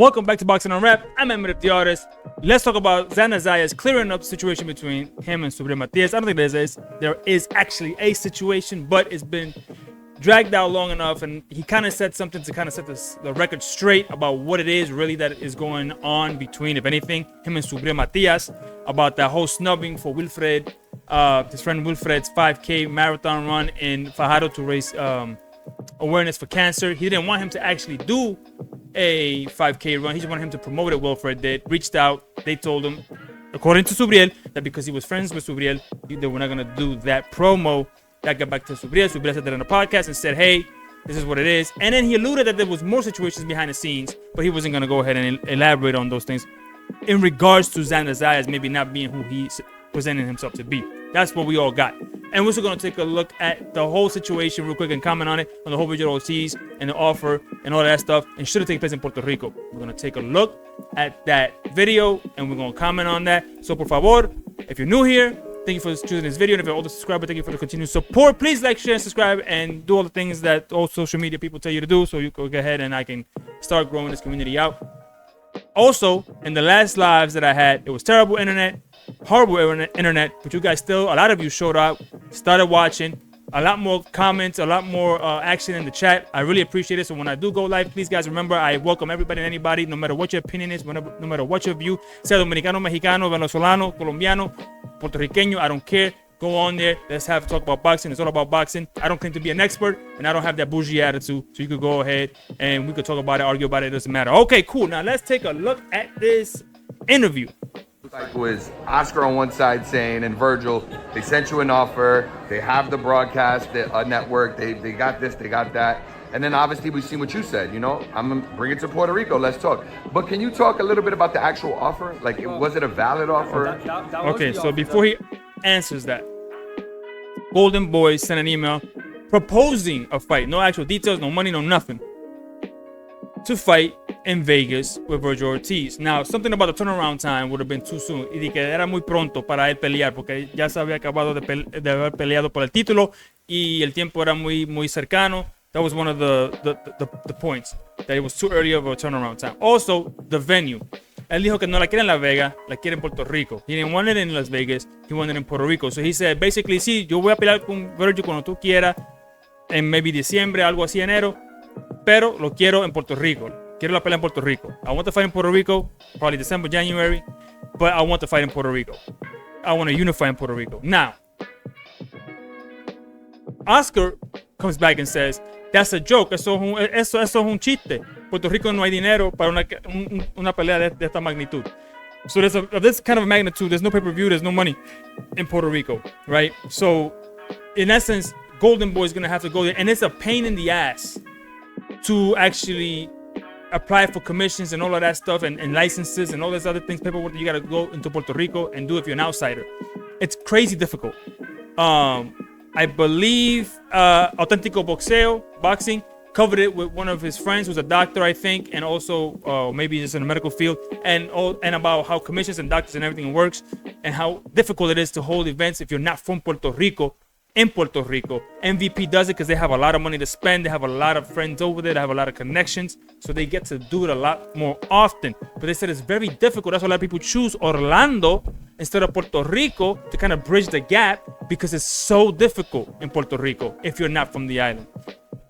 Welcome back to Boxing Unwrapped. I'm Emmet the Artist. Let's talk about Xander Zayas clearing up the situation between him and Subriel Matias. I don't think there is actually a situation, but it's been dragged out long enough, and he kind of said something to kind of set the record straight about what it is really that is going on between, if anything, him and Subriel Matias, about that whole snubbing for Wilfred, his friend Wilfred's 5K marathon run in Fajardo to raise awareness for cancer. He didn't want him to actually do a 5K run. He just wanted him to promote it. Wilfred did. Reached out. They told him, according to Subriel, that because he was friends with Subriel, they were not going to do that promo. That got back to Subriel. Subriel said that on the podcast and said, hey, this is what it is. And then he alluded that there was more situations behind the scenes, but he wasn't going to go ahead and elaborate on those things in regards to Xander Zayas maybe not being who he's presenting himself to be. That's what we all got. And we're also going to take a look at the whole situation real quick and comment on it, on the whole Virgil Ortiz and the offer and all that stuff, and should have taken place in Puerto Rico. We're going to take a look at that video and we're going to comment on that. So, por favor, if you're new here, thank you for choosing this video. And if you're an older subscriber, thank you for the continued support. Please like, share, and subscribe, and do all the things that all social media people tell you to do so you can go ahead and I can start growing this community out. Also, in the last lives that I had, it was terrible internet, horrible internet, but you guys still, a lot of you showed up, started watching, a lot more comments, a lot more action in the chat. I really appreciate it. So when I do go live, please guys remember, I welcome everybody and anybody, no matter what your opinion is, no matter what your view, sea dominicano, mexicano, venezolano, colombiano, Puerto Riqueño, I don't care. Go on there. Let's have a talk about boxing. It's all about boxing. I don't claim to be an expert, and I don't have that bougie attitude. So you could go ahead and we could talk about it, argue about it. It doesn't matter. Okay, cool. Now let's take a look at this interview. Like was Oscar on one side saying, and Virgil, they sent you an offer. They have the broadcast network. They got this, they got that. And then obviously we've seen what you said, you know, I'm gonna bring it to Puerto Rico, let's talk. But can you talk a little bit about the actual offer? Like, was it a valid offer? Okay, so before he answers that, Golden Boy sent an email proposing a fight. No actual details, no money, no nothing. To fight in Vegas with Virgil Ortiz. Now, something about the turnaround time would have been too soon. Y de que era muy pronto para él pelear, porque ya se había acabado de haber peleado por el título y el tiempo era muy cercano. That was one of the points, that it was too early of a turnaround time. Also, the venue. Él dijo que no la quiere en Las Vegas, la quiere en Puerto Rico. He didn't want it in Las Vegas, he wanted it in Puerto Rico. So he said, basically, sí, yo voy a pelear con Virgil cuando tú quieras, en maybe diciembre, algo así, enero, pero lo quiero en Puerto Rico. Quiero la pelea en Puerto Rico. I want to fight in Puerto Rico, probably December, January, but I want to fight in Puerto Rico. I want to unify in Puerto Rico. Now, Oscar comes back and says, that's a joke, eso es un chiste. Puerto Rico no hay dinero para una pelea de esta magnitud. So there's this kind of magnitude, there's no pay-per-view, there's no money in Puerto Rico, right? So in essence, Golden Boy is going to have to go there, and it's a pain in the ass to actually apply for commissions and all of that stuff and licenses and all those other things, paperwork that you got to go into Puerto Rico and do if you're an outsider. It's crazy difficult. I believe Auténtico Boxing covered it with one of his friends who's a doctor, I think, and also maybe just in the medical field, and about how commissions and doctors and everything works and how difficult it is to hold events if you're not from Puerto Rico. In Puerto Rico, MVP does it because they have a lot of money to spend. They have a lot of friends over there. They have a lot of connections, so they get to do it a lot more often. But they said it's very difficult. That's why a lot of people choose Orlando instead of Puerto Rico to kind of bridge the gap, because it's so difficult in Puerto Rico if you're not from the island.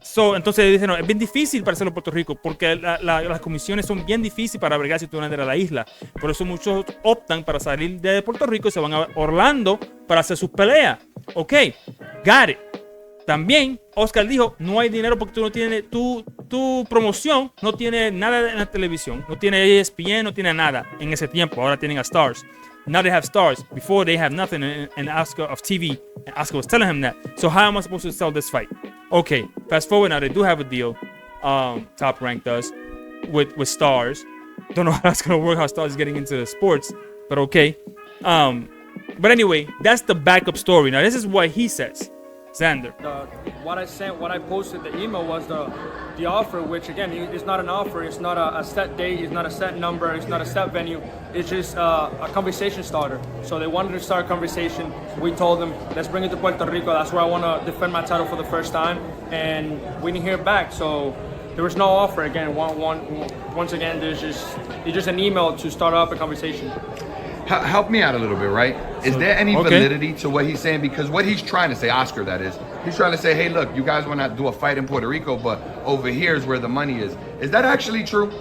So, entonces dicen, no, es bien difícil para hacerlo en Puerto Rico porque las comisiones son bien difíciles para bregar si tú vas a la isla. Por eso muchos optan para salir de Puerto Rico y se van a Orlando para hacer sus peleas. Ok, got it. También Oscar dijo, no hay dinero porque tú no tienes tu promoción, no tiene nada en la televisión, no tiene ESPN, no tiene nada en ese tiempo. Ahora tienen a Stars. Now they have Stars. Before they have nothing in Oscar of TV. And Oscar was telling him that. So how am I supposed to sell this fight? Okay, fast forward now, they do have a deal. Top Rank does with Stars. Don't know how that's gonna work, how Stars is getting into sports, but okay. But anyway, that's the backup story. Now this is what he says. Xander. What I posted, the email was the offer, which again, it's not an offer, it's not a set date, it's not a set number, it's not a set venue, it's just a conversation starter. So they wanted to start a conversation. We told them, let's bring it to Puerto Rico. That's where I want to defend my title for the first time. And we didn't hear back. So there was no offer. Again, once again, it's just an email to start up a conversation. Help me out a little bit, right? Is there any validity to what he's saying? Because what he's trying to say, Oscar, that is, he's trying to say, hey, look, you guys want to do a fight in Puerto Rico, but over here is where the money is. Is that actually true?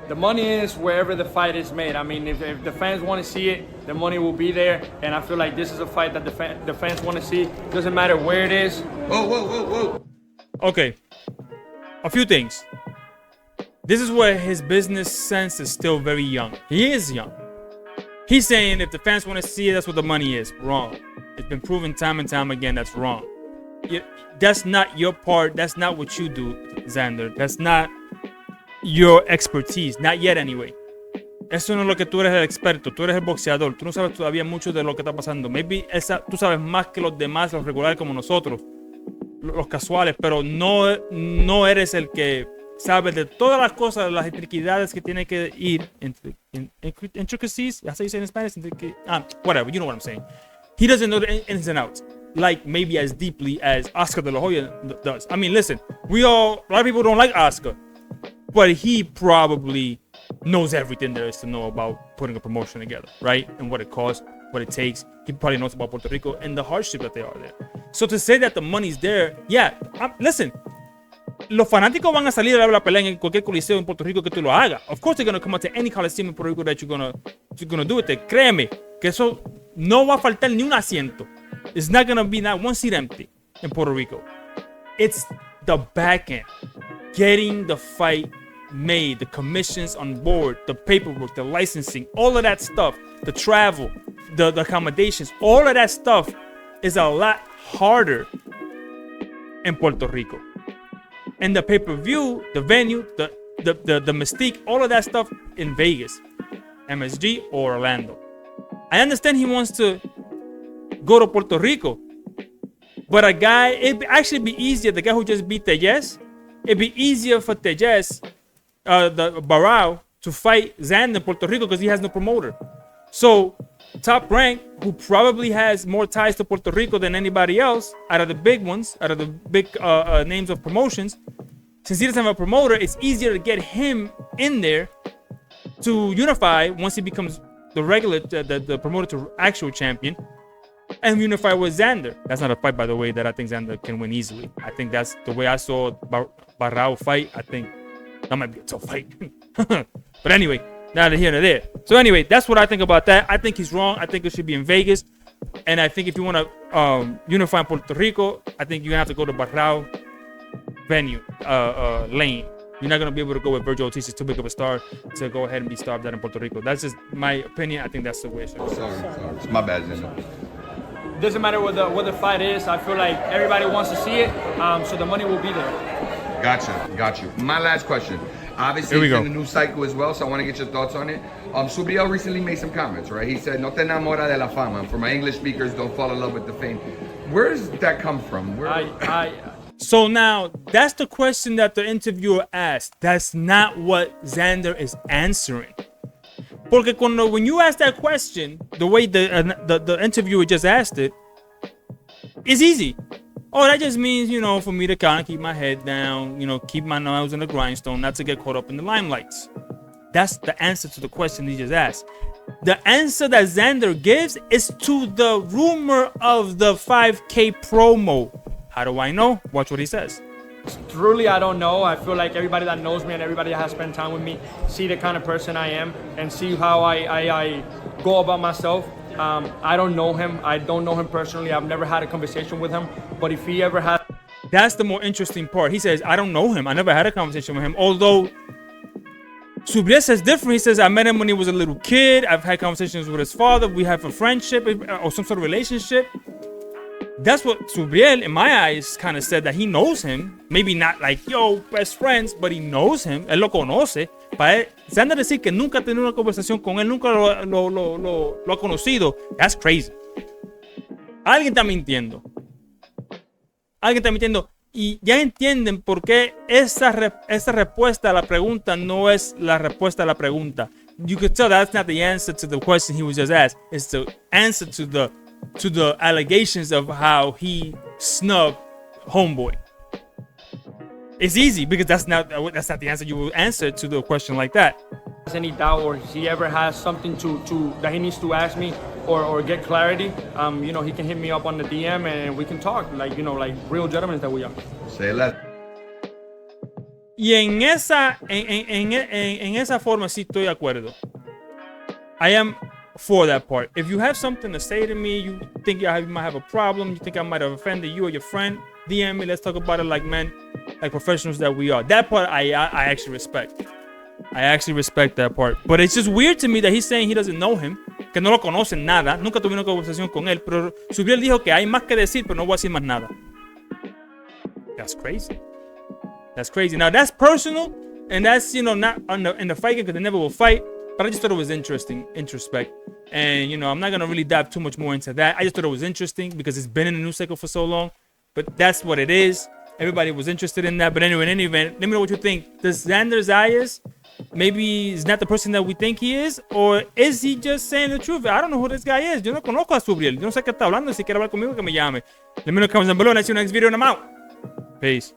The money is wherever the fight is made. I mean, if the fans want to see it, the money will be there. And I feel like this is a fight that the fans want to see. Doesn't matter where it is. Whoa. Okay. A few things. This is where his business sense is still very young. He is young. He's saying if the fans want to see it, that's what the money is. Wrong. It's been proven time and time again that's wrong. That's not your part. That's not what you do, Xander. That's not your expertise. Not yet, anyway. Eso no es lo que tú eres el experto. Tú eres el boxeador. Tú no sabes todavía mucho de lo que está pasando. Maybe tú sabes más que los demás, los regulares como nosotros, los casuales, pero no eres el que sabe de todas las cosas, las intriquidades que tiene que ir, intricacies, that's how you say in Spanish, whatever, you know what I'm saying. He doesn't know the ins and outs, like maybe as deeply as Oscar de la Hoya does. I mean, listen, a lot of people don't like Oscar, but he probably knows everything there is to know about putting a promotion together, right? And what it costs, what it takes. He probably knows about Puerto Rico and the hardship that they are there. So to say that the money's there, yeah, listen, los fanáticos van a salir a ver la pelea en cualquier coliseo en Puerto Rico que tú lo hagas. Of course they're going to come out to any coliseum in Puerto Rico that you're gonna do it. Créeme que eso no va a faltar ni un asiento. It's not going to be not one seat empty in Puerto Rico. It's the back end. Getting the fight made, the commissions on board, the paperwork, the licensing, all of that stuff, the travel, the accommodations, all of that stuff is a lot harder in Puerto Rico. And the pay-per-view, the venue, the mystique, all of that stuff in Vegas, MSG or Orlando. I understand he wants to go to Puerto Rico, but it'd actually be easier, the guy who just beat Zayas, it'd be easier for Zayas, the Barao, to fight Xander in Puerto Rico because he has no promoter. So Top Rank, who probably has more ties to Puerto Rico than anybody else out of the big ones, out of the big names of promotions, since he doesn't have a promoter, it's easier to get him in there to unify once he becomes the promoter to actual champion, and unify with Xander. That's not a fight, by the way, that I think Xander can win easily. I think that's the way I saw Barao fight. I think that might be a tough fight. But anyway, neither here nor there. So anyway, that's what I think about that. I think he's wrong. I think it should be in Vegas. And I think if you want to unify in Puerto Rico, I think you're going to have to go to Barao venue, lane. You're not going to be able to go with Virgil Ortiz. He's too big of a star to go ahead and be starved out in Puerto Rico. That's just my opinion. I think that's the way it should be. Sorry. It's my bad, Xander. Doesn't matter what the fight is. I feel like everybody wants to see it, so the money will be there. Got you. My last question. Obviously, it's in the new cycle as well, so I want to get your thoughts on it. Subriel recently made some comments, right? He said, "No te enamora de la fama." For my English speakers, don't fall in love with the fame. Where does that come from? So now, that's the question that the interviewer asked. That's not what Xander is answering. Porque when you ask that question, the way the interviewer just asked it, it's easy. Oh, that just means, for me to kind of keep my head down, keep my nose in the grindstone, not to get caught up in the limelights. That's the answer to the question he just asked. The answer that Xander gives is to the rumor of the 5K promo. How do I know? Watch what he says. Truly, I don't know. I feel like everybody that knows me and everybody that has spent time with me see the kind of person I am and see how I go about myself. I don't know him. I don't know him personally. I've never had a conversation with him. But if he ever had... That's the more interesting part. He says, I don't know him. I never had a conversation with him. Although Subriel says different. He says, I met him when he was a little kid. I've had conversations with his father. We have a friendship or some sort of relationship. That's what Subriel, in my eyes, kind of said, that he knows him. Maybe not like, best friends, but he knows him. Él lo conoce. Para Xander decir que nunca ha tenido una conversación con él, nunca lo ha conocido. That's crazy. Alguien está mintiendo. Y ya entienden por qué esa respuesta a la pregunta no es la respuesta a la pregunta. You could tell that's not the answer to the question he was just asked. It's the answer to the allegations of how he snubbed Homeboy. It's easy because that's not the answer you will answer to the question like that. Any doubt or he ever has something to that he needs to ask me or get clarity, you know, he can hit me up on the DM and we can talk like, you know, like real gentlemen that we are. Say less. Y en esa forma sí estoy de acuerdo. I am for that part. If you have something to say to me, you think you might have a problem, you think I might have offended you or your friend, DM me, let's talk about it like men, like professionals that we are. That part I actually respect. I actually respect that part. But it's just weird to me that he's saying he doesn't know him, que no lo conocen nada, nunca tuve una conversación con él, pero Subriel dijo que hay más que decir, pero no voy a decir más nada. That's crazy. That's crazy. Now that's personal, and that's, you know, not in the fight game because they never will fight. But I just thought it was interesting, introspect. And, you know, I'm not going to really dive too much more into that. I just thought it was interesting because it's been in the news cycle for so long. But that's what it is. Everybody was interested in that. But anyway, in any event, let me know what you think. Does Xander Zayas maybe is not the person that we think he is? Or is he just saying the truth? I don't know who this guy is. Yo no conozco a Subriel. Yo no sé qué está hablando. Si quiere hablar conmigo, que me llame. Let me know in the comments down below. And I see you next video and I'm out. Peace.